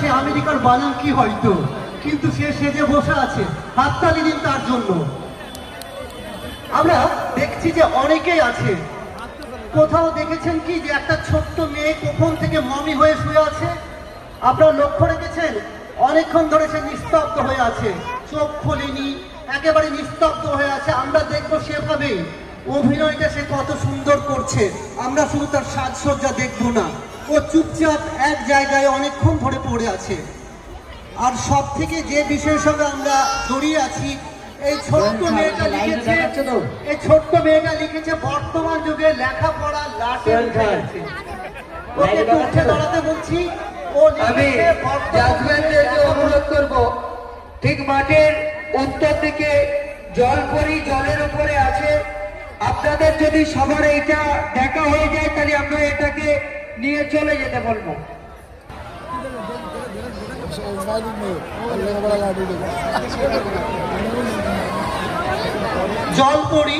সে আমেরিকার বানাঙ্কি হয়তো, কিন্তু সে সেজে বসে আছে। হাততালি দিন তার জন্য। আমরা দেখছি যে অনেকেই আছে। কোথাও দেখেছেন কি যে একটা ছোট্ট মেয়ে কখন থেকে মমি হয়ে শুয়ে আছে? আপনারা লক্ষ্য রেখেছেন? অনেকক্ষণ ধরে সে নিস্তব্ধ হয়ে আছে, চোখ খোলেনি, একেবারে নিস্তব্ধ হয়ে আছে। আমরা দেখবো সেভাবে অভিনয়টা সে কত সুন্দর করছে। আমরা শুধু তার সাজসজ্জা দেখবো না, ও চুপচাপ এক জায়গায় অনেকক্ষণ ধরে পড়ে আছে। আর সব থেকে যে বিষয়ের সঙ্গে আমরা জড়িয়ে আছি, এই ছোট্ট মেয়েটা লিখেছে বর্তমান যুগে লেখাপড়া লাটের খেয়েছে। ওকে একটু উঠে দাঁড়াতে বলছি। আমি জাজমেন্টকে অনুরোধ করব, ঠিক মাঠের উত্তর দিকে জলপরি জলের উপরে আছে। আপনাদের যদি সবার এইটা দেখা হয়ে যায় তাহলে আমরা এটাকে নিয়ে চলে যেতে বলবো। জলপরি